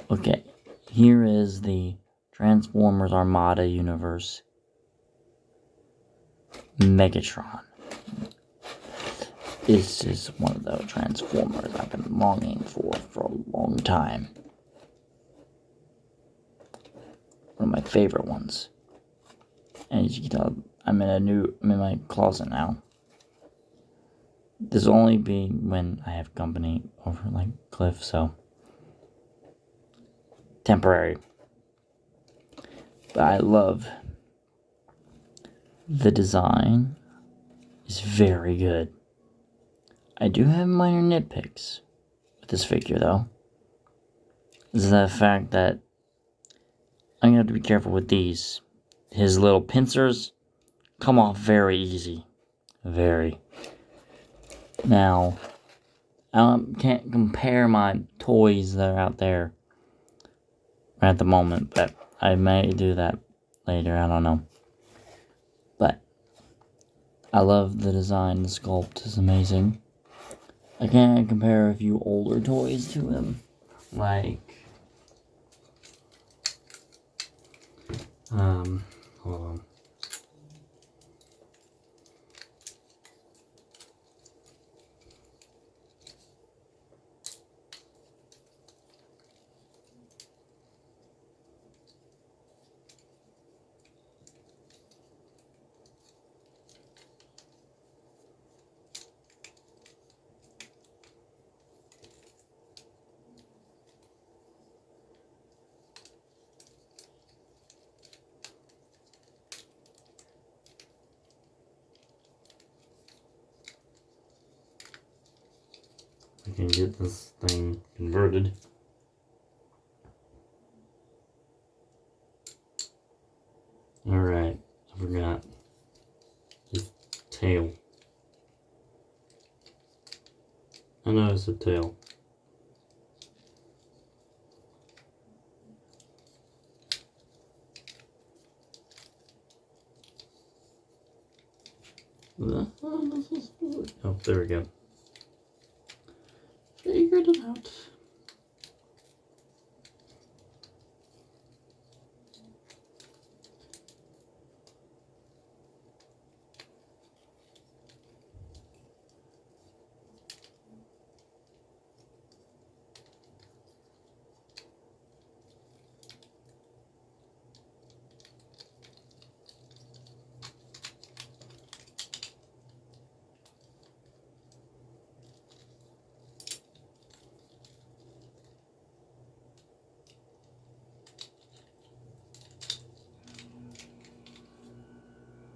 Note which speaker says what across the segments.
Speaker 1: Okay, here is the Transformers Armada universe. Megatron. This is one of the Transformers I've been longing for a long time. One of my favorite ones. And as you can tell, I'm in my closet now. This will only be when I have company over like Cliff, so temporary. But I love the design. Is very good. I do have minor nitpicks with this figure though. This is the fact that I'm gonna have to be careful with these. His little pincers come off very easy. Very. Now, I can't compare my toys that are out there at the moment, but I may do that later, I don't know. But I love the design, the sculpt is amazing. I can't compare a few older toys to him, like, hold on. I can get this thing converted. Alright, I forgot. His tail. I know it's a tail. Oh, there we go. Figured it out.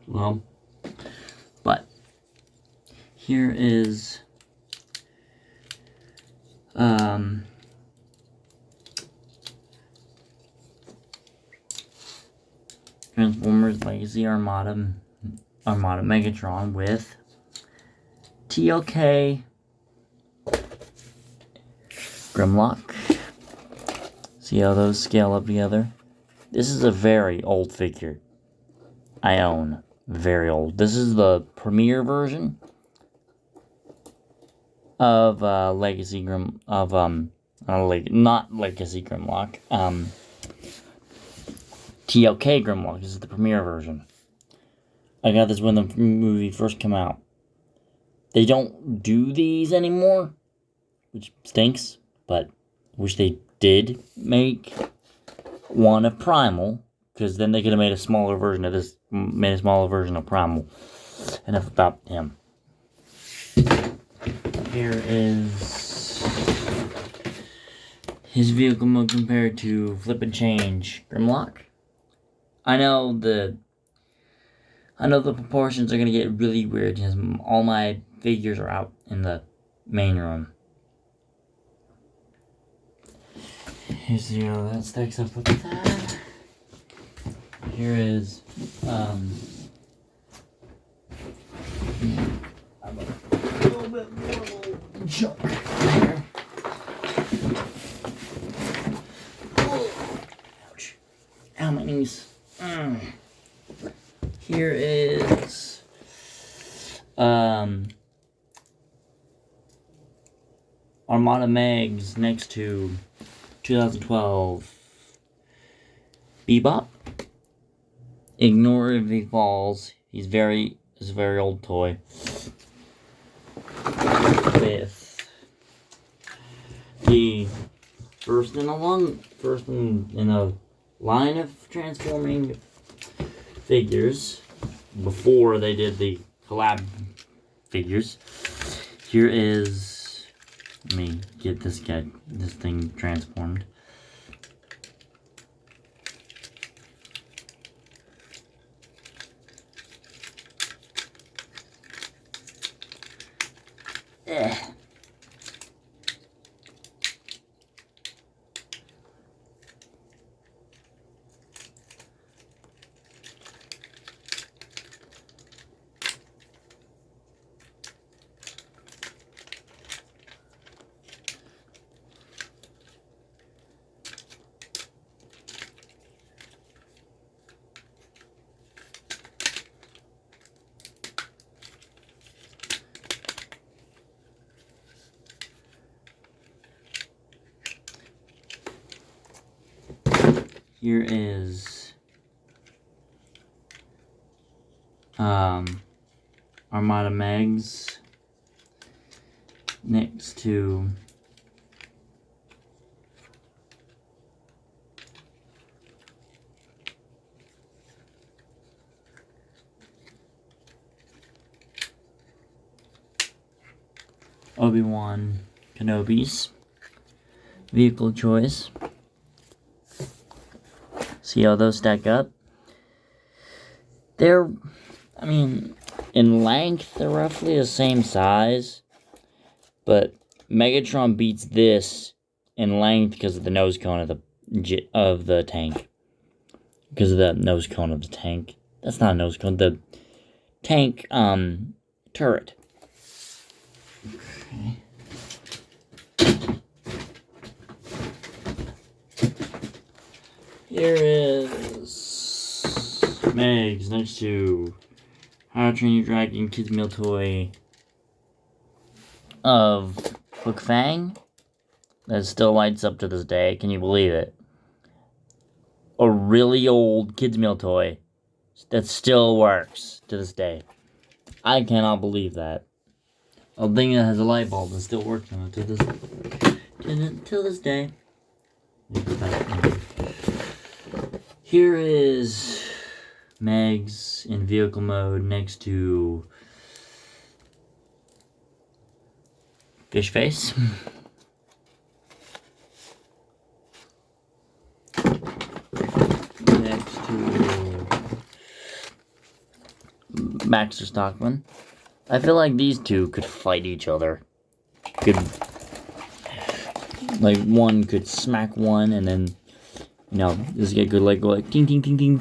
Speaker 1: Well, but here is Transformers Legacy Armada Megatron with TLK Grimlock. See how those scale up together? This is a very old figure I own. Very old. This is the premiere version of Legacy Grim of not Legacy Grimlock. TLK Grimlock. This is the premiere version. I got this when the movie first came out. They don't do these anymore, which stinks, but I wish they did make one of Primal, because then they could have made a smaller version of this, made a smaller version of Primal. Enough about him. Here is his vehicle mode compared to Flip and Change Grimlock. I know the proportions are gonna get really weird because all my figures are out in the main room. Here's how that stacks up with that. Here is a little bit more junk there. Ouch. Ow, my knees. Here is Armada Megs next to 2012 Bebop. Ignore if he falls. It's a very old toy. With the first in a line of transforming figures before they did the collab figures. Here is, let me get this thing transformed. Here is Armada Megs next to Obi-Wan Kenobi's vehicle choice. See how those stack up? They're, I mean, in length, they're roughly the same size, but Megatron beats this in length because of the nose cone of the tank. Because of the nose cone of the tank. That's not a nose cone, the tank, turret. Okay. Here is Megs next to How to Train Your Dragon Kids Meal Toy of Hook Fang that still lights up to this day. Can you believe it? A really old kids meal toy that still works to this day. I cannot believe that. A thing that has a light bulb and still works on it to this day. Here is Megs in vehicle mode next to Fish Face. Next to Baxter Stockman. I feel like these two could fight each other. Like one could smack one and then, you know, this guy could like go like ting ting ting ting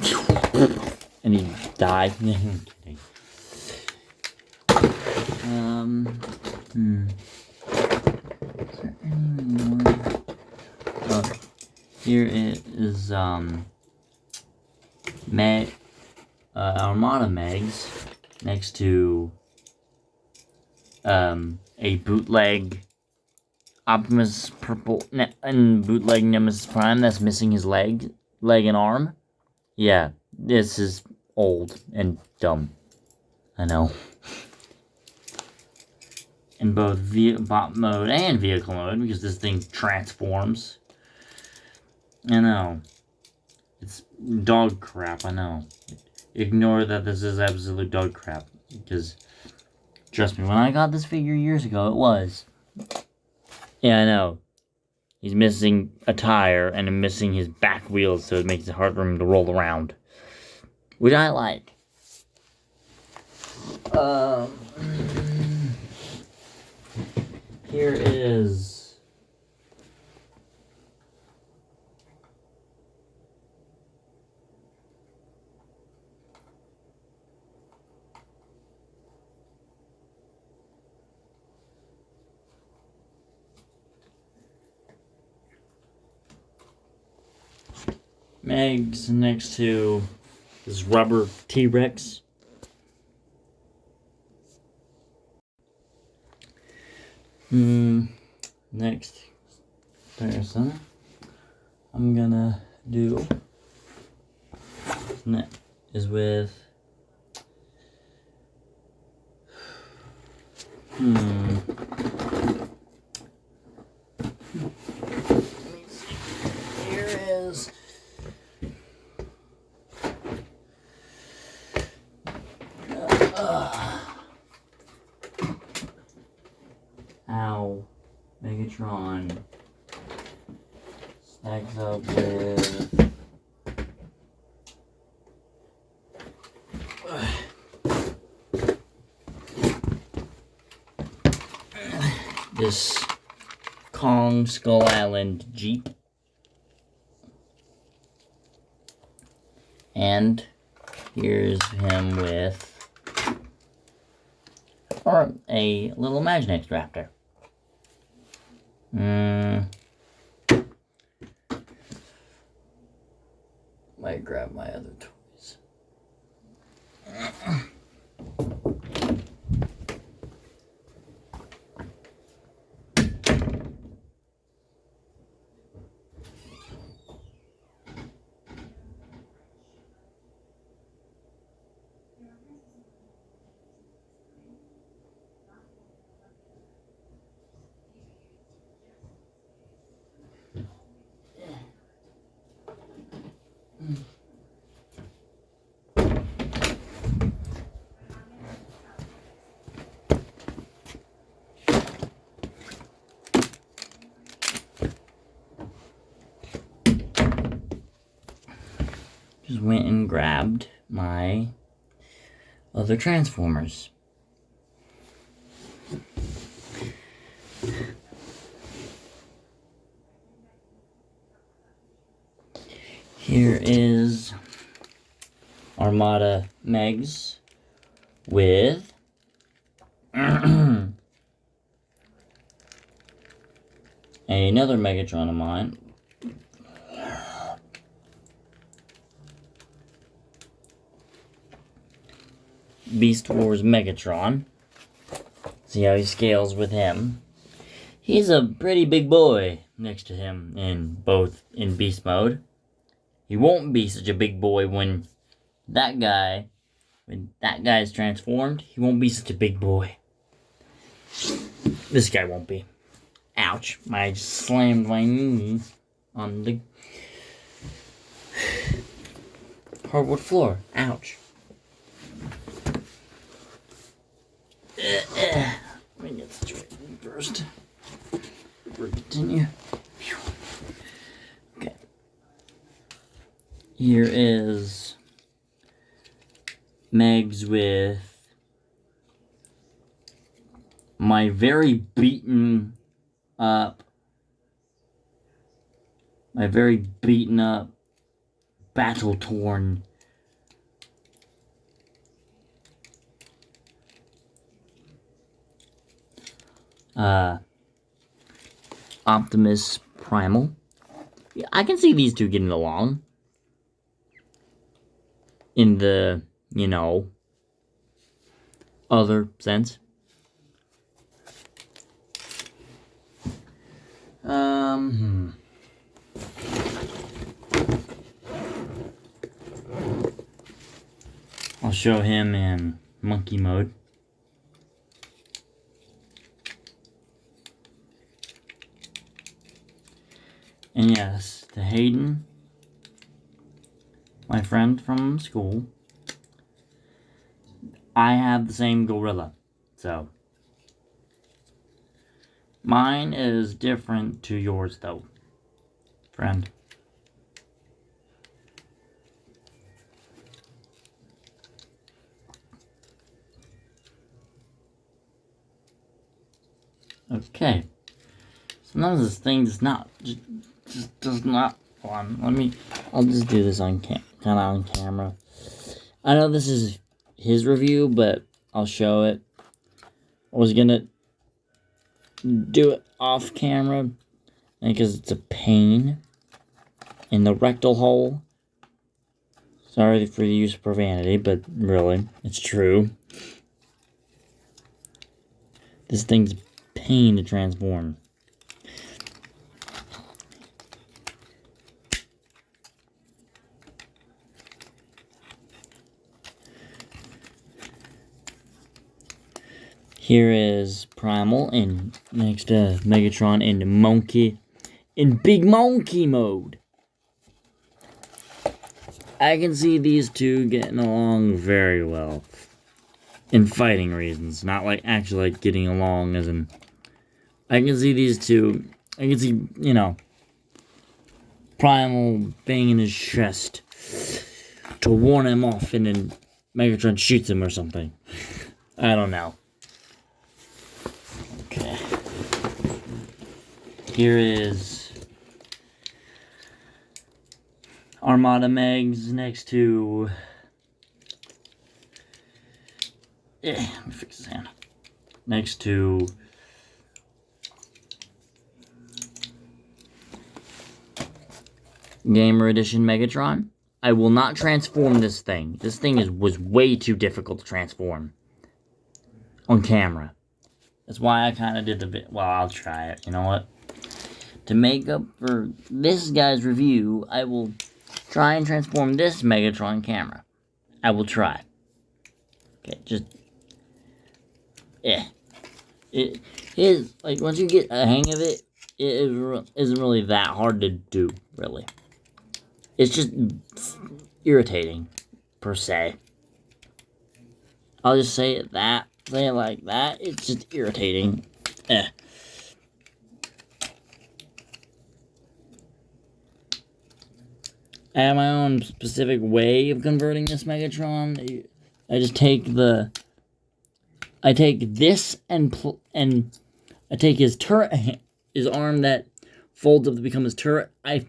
Speaker 1: and he'd die. Is there any more? Oh, here is Armada Megs next to a bootleg Optimus Purple and bootleg Nemesis Prime that's missing his leg and arm. Yeah, this is old and dumb. I know. In both bot mode and vehicle mode, because this thing transforms. I know. It's dog crap, I know. Ignore that this is absolute dog crap. Because, trust me, when I got this figure years ago, it was. Yeah, I know. He's missing a tire and missing his back wheels, so it makes it hard for him to roll around. Which I like. Here is Megs next to this rubber T-Rex. Next person I'm gonna do is with let me see. Here is how Megatron stacks up with this Kong Skull Island Jeep. And here's him with a little Imaginext Raptor. Might grab my other toys. Just went and grabbed my other Transformers. Here is Armada Megs with another Megatron of mine. Beast Wars Megatron. See how he scales with him. He's a pretty big boy next to him in beast mode. He won't be such a big boy when that guy's transformed. He won't be such a big boy. This guy won't be. Ouch. I just slammed my knee on the hardwood floor. Ouch. Let me get situated first. Before we continue. Okay. Here is Megs with my very beaten up, battle-torn Optimus Primal. Yeah, I can see these two getting along. In the, other sense. I'll show him in monkey mode. And yes, to Hayden, my friend from school, I have the same gorilla, so mine is different to yours though, friend. Okay, sometimes this thing does not, just does not, I'll just do this on camera. I know this is his review, but I'll show it. I was gonna do it off camera because it's a pain in the rectal hole. Sorry for the use of profanity, but really, it's true. This thing's a pain to transform. Here is Primal and next to Megatron in Big Monkey mode. I can see these two getting along very well. In fighting reasons, not like actually like getting along as in... I can see these two, I can see, you know, Primal banging his chest to warn him off and then Megatron shoots him or something. I don't know. Okay. Here is Armada Megs next to... let me fix his hand. Next to... Gamer Edition Megatron. I will not transform this thing. This thing was way too difficult to transform on camera. That's why I kind of did the bit. Well, I'll try it. You know what? To make up for this guy's review, I will try and transform this Megatron camera. I will try. Okay, just... It is, like, once you get a hang of it, it isn't really that hard to do, really. It's just irritating, per se. I'll just say it like that. It's just irritating. I have my own specific way of converting this Megatron. I just take this and I take his turret, his arm that folds up to become his turret. I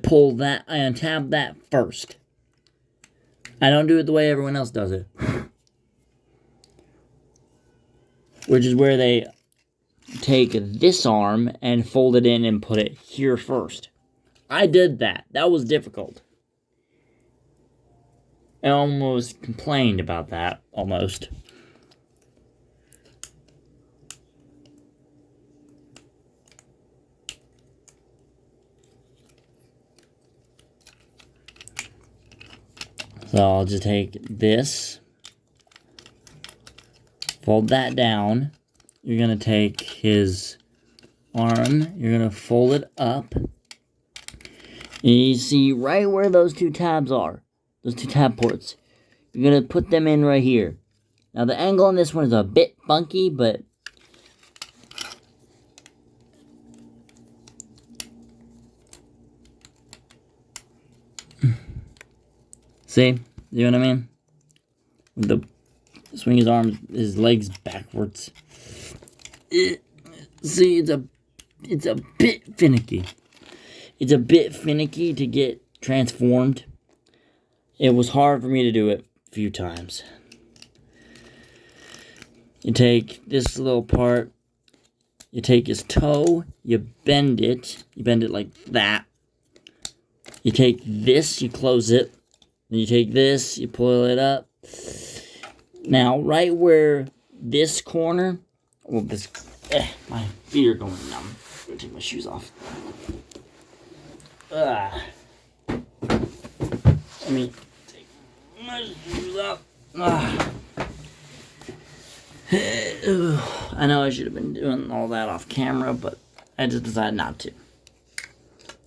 Speaker 1: pull that, I untap that first. I don't do it the way everyone else does it. Which is where they take this arm and fold it in and put it here first. I did that. That was difficult. I almost complained about that, almost. So I'll just take this, fold that down. You're going to take his arm, you're going to fold it up. And you see right where those two tabs are, those two tab ports. You're going to put them in right here. Now the angle on this one is a bit funky, but see? You know what I mean? Swing his arms, his legs backwards. See, it's a bit finicky. It's a bit finicky to get transformed. It was hard for me to do it a few times. You take this little part, you take his toe, you bend it like that. You take this, you close it. Then you take this, you pull it up. Now, right where this corner, well, my feet are going numb. I'm gonna take my shoes off. Let me take my shoes off. I know I should have been doing all that off camera, but I just decided not to.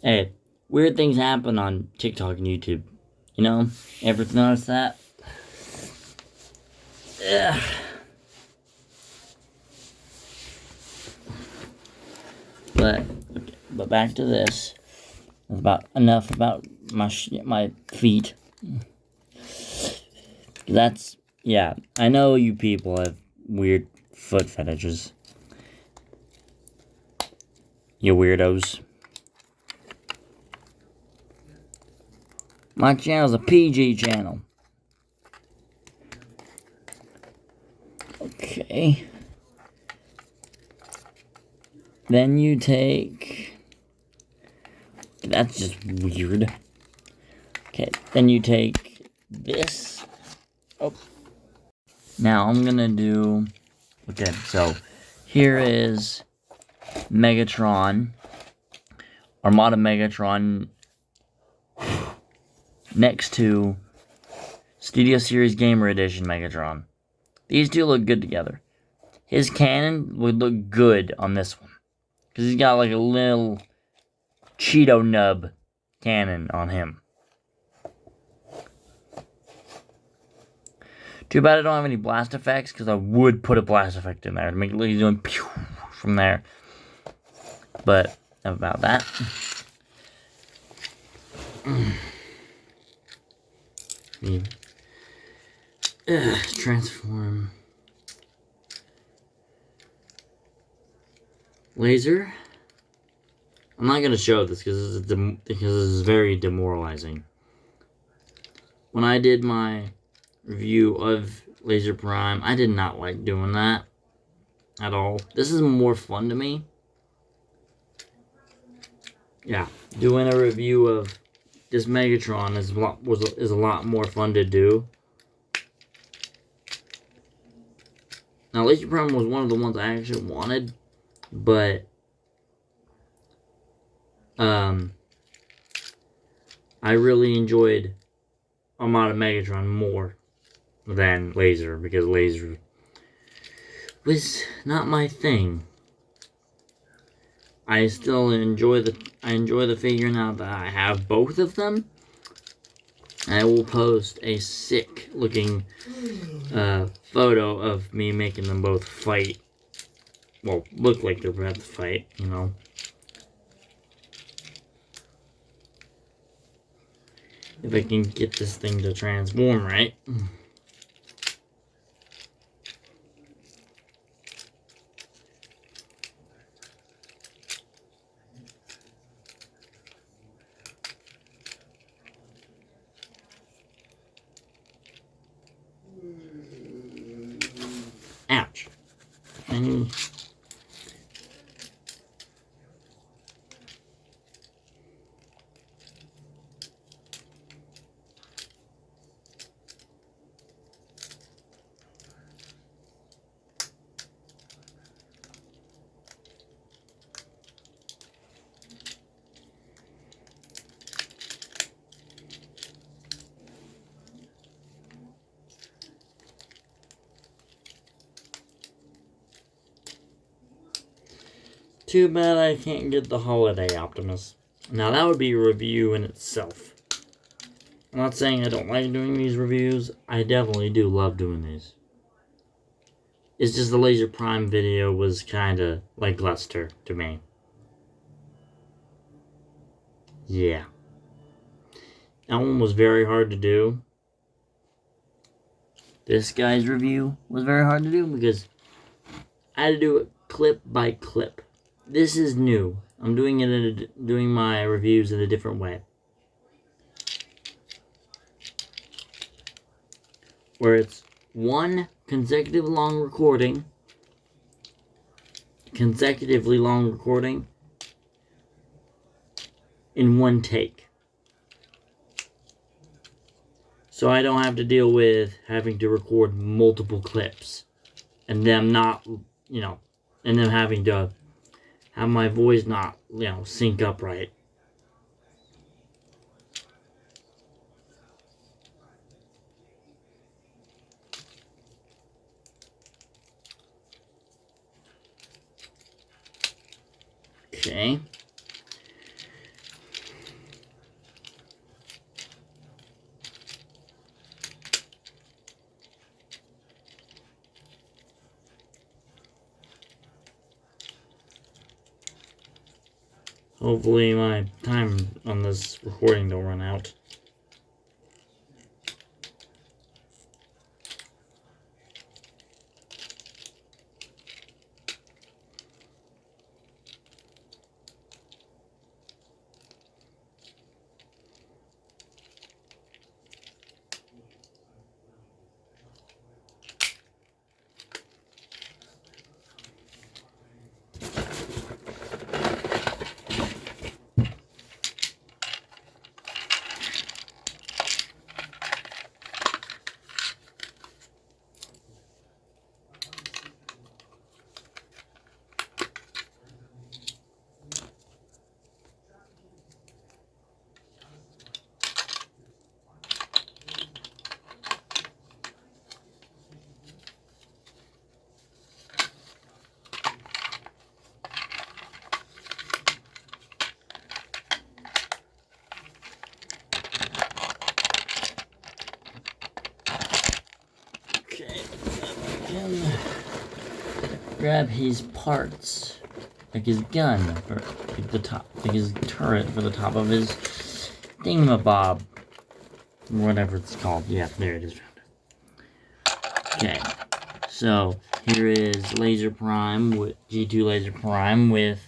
Speaker 1: Hey, weird things happen on TikTok and YouTube. You know, ever notice that? Yeah. But back to this. That's about enough about my feet. That's, yeah, I know you people have weird foot fetishes. You weirdos. My channel's a PG channel. Okay. Then you take... That's just weird. Okay, then you take this. Oh. Now I'm gonna do... Okay, so here is Megatron. Armada Megatron next to Studio Series Gamer Edition Megatron. These two look good together. His cannon would look good on this one. Because he's got like a little Cheeto nub cannon on him. Too bad I don't have any blast effects, because I would put a blast effect in there to make it look like he's doing pew from there. But, enough about that. Transform. Laser. I'm not going to show this because this is very demoralizing. When I did my review of Laser Prime, I did not like doing that at all. This is more fun to me. Yeah, doing a review of this Megatron is a lot more fun to do. Now, Laser Prime was one of the ones I actually wanted, but I really enjoyed Armada Megatron more than Laser, because Laser was not my thing. I still enjoy the figure now that I have both of them. I will post a sick looking photo of me making them both fight. Well, look like they're about to fight, you know. If I can get this thing to transform right. Ouch. Too bad I can't get the Holiday Optimus. Now that would be a review in itself. I'm not saying I don't like doing these reviews. I definitely do love doing these. It's just the Laser Prime video was kind of lackluster to me. Yeah. That one was very hard to do. This guy's review was very hard to do because I had to do it clip by clip. This is new. I'm doing my reviews in a different way. Where it's one consecutively long recording in one take. So I don't have to deal with having to record multiple clips and them not, you know, and them having to have my voice not, you know, sync up right. Okay. Hopefully my time on this recording don't run out. grab his parts, like his gun, or like the top, like his turret for the top of his thingamabob, whatever it's called. Yeah, there it is. Okay, so here is Laser Prime with G2 Laser Prime with.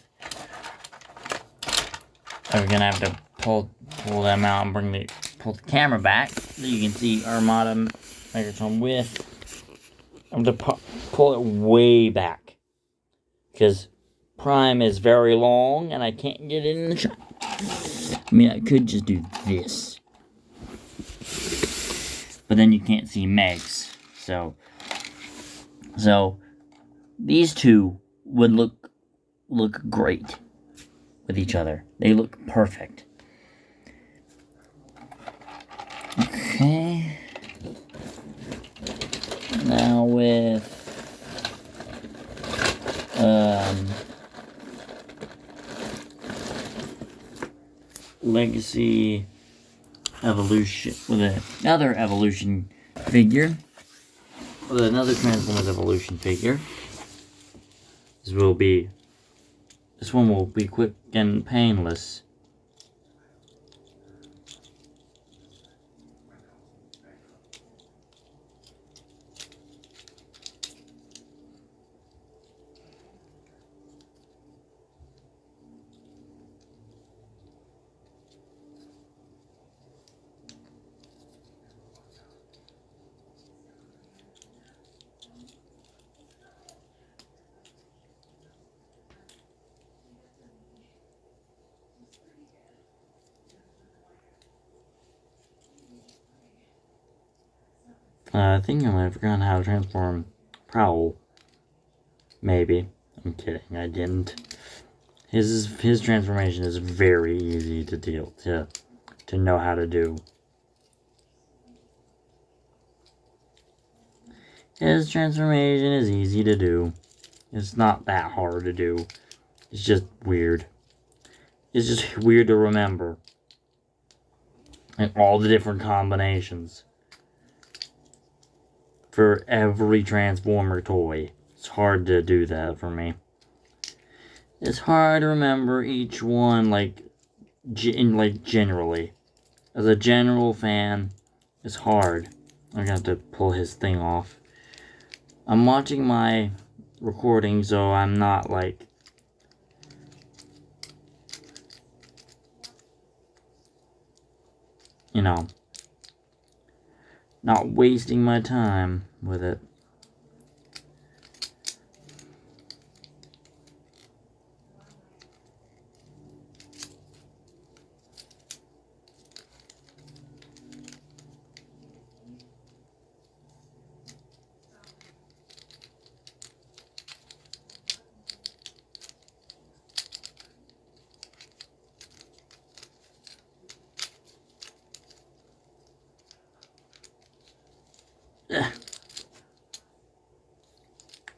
Speaker 1: We're gonna have to pull them out and pull the camera back so you can see Armada Megatron with. I'm gonna pull it way back because Prime is very long and I can't get it in the shot. I mean, I could just do this, but then you can't see Megs. So these two would look great with each other. They look perfect. Okay. Now with Legacy Evolution with another evolution figure. With another Transformers Evolution figure. This one will be quick and painless. I think I might have forgotten how to transform Prowl. Maybe. I'm kidding, I didn't. His transformation is very easy to know how to do. His transformation is easy to do. It's not that hard to do. It's just weird. It's just weird to remember. And all the different combinations. For every Transformer toy. It's hard to do that for me. It's hard to remember each one, generally. As a general fan, it's hard. I'm gonna have to pull his thing off. I'm watching my recording, so I'm not, not wasting my time with it.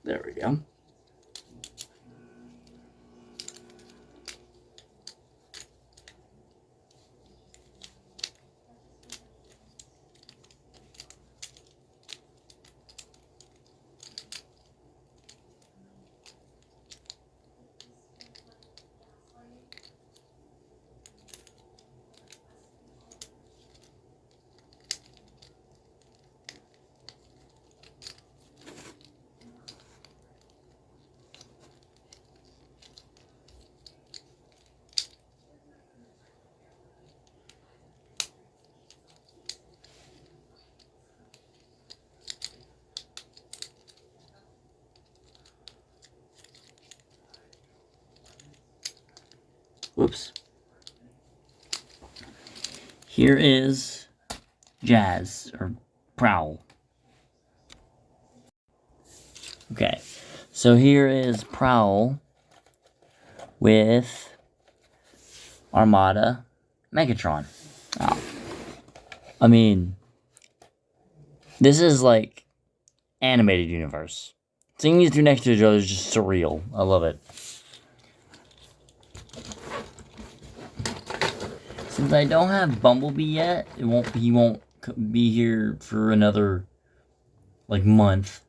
Speaker 1: There we go. Whoops. Here is Jazz, or Prowl. Okay, so here is Prowl with Armada Megatron. Oh. I mean, this is like animated universe. Seeing these two next to each other is just surreal. I love it. Since I don't have Bumblebee yet, he won't be here for another month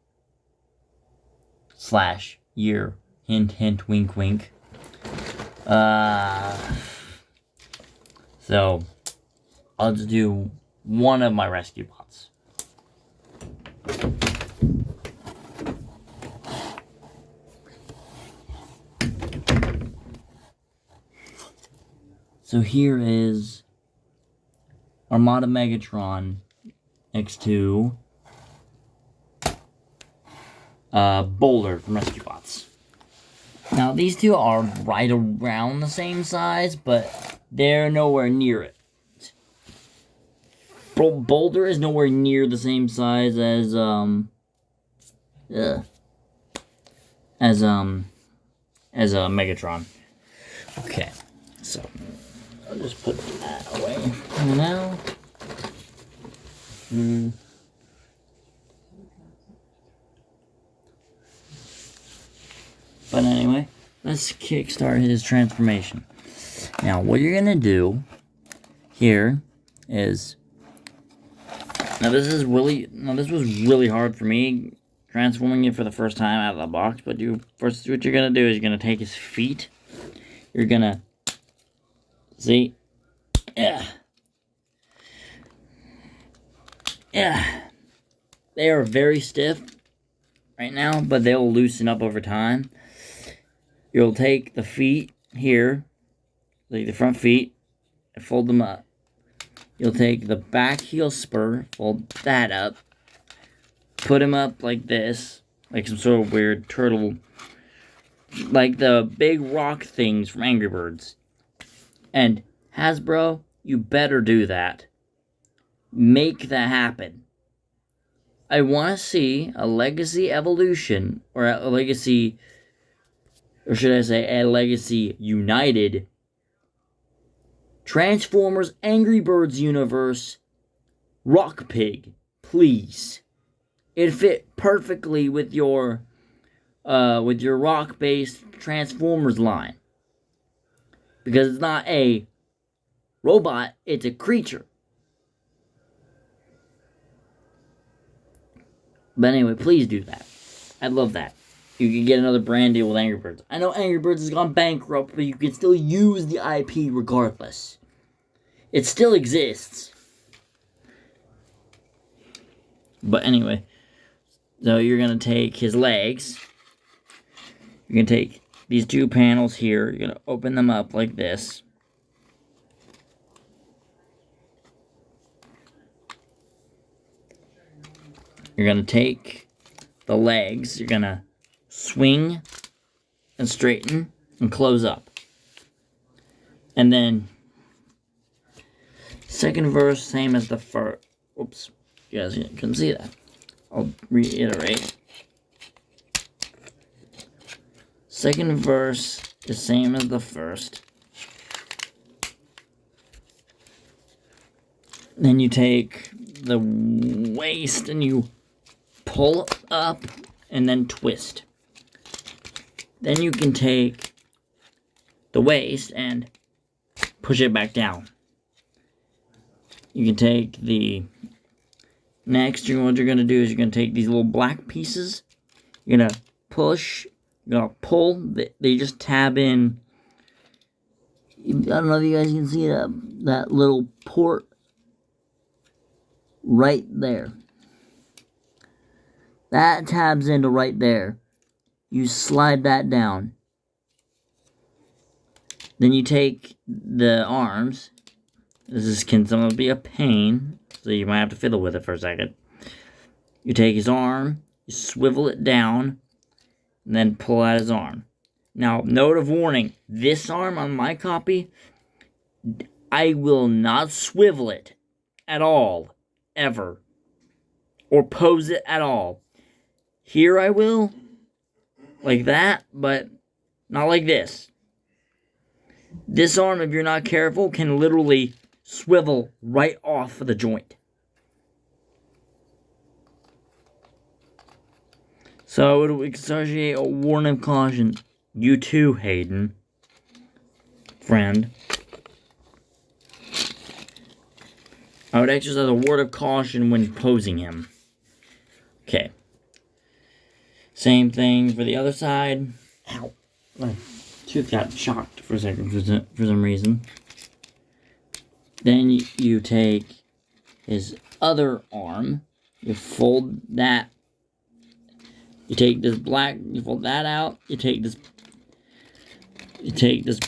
Speaker 1: / year. Hint, hint, wink, wink. So, I'll just do one of my rescue bots. So here is Armada Megatron next to Boulder from Rescue Bots. Now these two are right around the same size, but they're nowhere near it. Boulder is nowhere near the same size as Megatron. Okay, so I'll just put that away for now. But anyway, let's kickstart his transformation. Now, what you're gonna do here is this was really hard for me transforming it for the first time out of the box. But what you're gonna do is you're gonna take his feet. You're gonna see, yeah, they are very stiff right now, but they'll loosen up over time. You'll take the feet here, like the front feet, and fold them up. You'll take the back heel spur, fold that up, put him up like this, like some sort of weird turtle, like the big rock things from Angry Birds. And Hasbro, you better do that. Make that happen. I want to see a Legacy Evolution, or a Legacy, or should I say a Legacy United Transformers Angry Birds universe Rock Pig, please. It fit perfectly with your rock-based Transformers line, because it's not a robot, it's a creature. But anyway, please do that. I'd love that. You can get another brand deal with Angry Birds. I know Angry Birds has gone bankrupt, but you can still use the IP regardless. It still exists. But anyway, so you're going to take his legs. You're going to take these two panels here. You're going to open them up like this. You're going to take the legs. You're going to swing and straighten and close up. And then second verse, same as the first. Oops, you guys couldn't see that. I'll reiterate. Second verse is same as the first. Then you take the waist and you pull up and then twist. Then you can take the waist and push it back down. You can take the next, what you're going to do is you're going to take these little black pieces. You're going to push, you're going to pull, they just tab in. I don't know if you guys can see that little port right there. That tabs into right there. You slide that down. Then you take the arms. This can sometimes be a pain, so you might have to fiddle with it for a second. You take his arm, you swivel it down, and then pull out his arm. Now, note of warning, this arm on my copy, I will not swivel it at all, ever, or pose it at all. Here I will, like that, but not like this. This arm, if you're not careful, can literally swivel right off of the joint. So it would associate a warning of caution. You too, Hayden. Friend. I would exercise a word of caution when posing him. Okay. Same thing for the other side. Ow. My tooth got shocked for a second for some reason. Then you take his other arm. You fold that. You take this black. You fold that out. You take this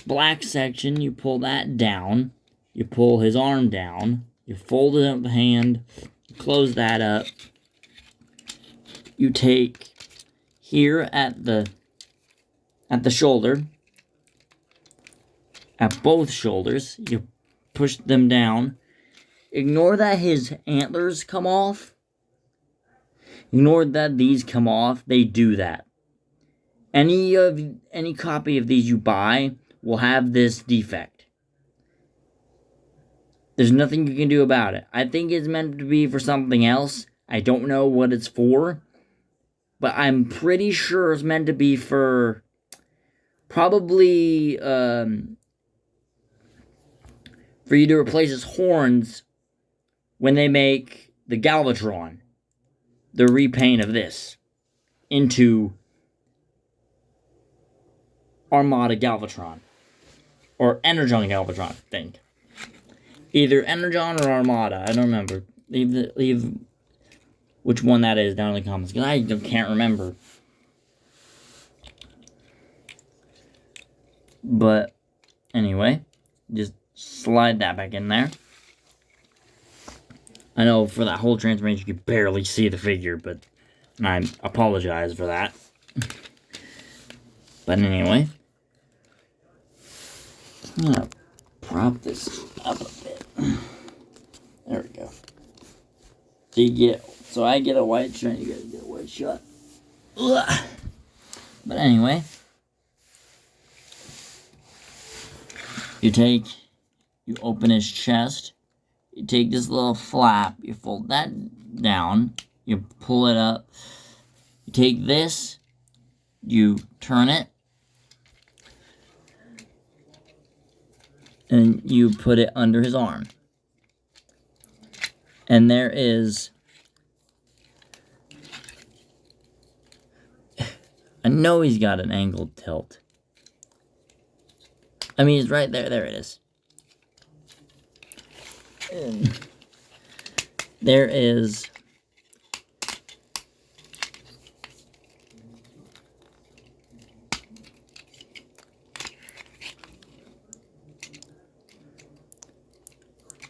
Speaker 1: black section. You pull that down. You pull his arm down. You fold it up the hand. You close that up. You take here at the shoulder, at both shoulders, you push them down. Ignore that his antlers come off. Ignore that these come off. They do that. Any copy of these you buy will have this defect. There's nothing you can do about it. I think it's meant to be for something else. I don't know what it's for. But I'm pretty sure it's meant to be for probably for you to replace his horns when they make the Galvatron, the repaint of this, into Armada Galvatron. Or Energon Galvatron, I think. Either Energon or Armada, I don't remember. Leave which one that is down in the comments, because I can't remember. But, anyway, just slide that back in there. I know for that whole transformation you could barely see the figure, but I apologize for that. But anyway, I'm gonna prop this up a bit. There we go. So I get a white shot, you guys get a white shot. Ugh. But anyway, you open his chest, you take this little flap, you fold that down, you pull it up, you take this, you turn it, and you put it under his arm. And there is, I know he's got an angled tilt. I mean, it's right there. There it is. And there is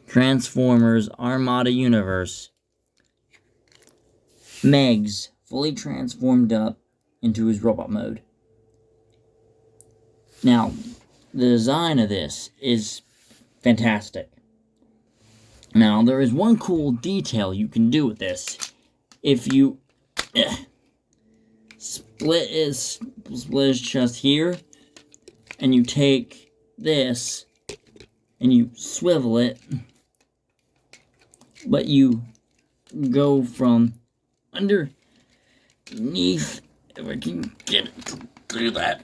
Speaker 1: Transformers Armada Universe Megs fully transformed up into his robot mode. Now, the design of this is fantastic. Now, there is one cool detail you can do with this. If you split his chest here, and you take this, and you swivel it, but you go from underneath, if I can get it to do that.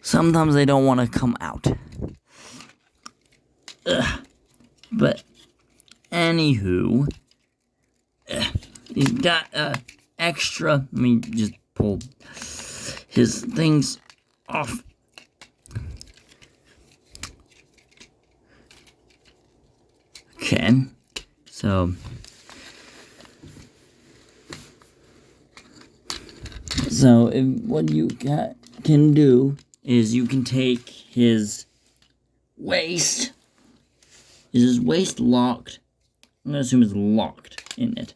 Speaker 1: Sometimes they don't want to come out. But, anywho, he's got extra, let me just pull his things off. Okay, so what you can do is you can take his waist. Is his waist locked? I'm gonna assume it's locked in it.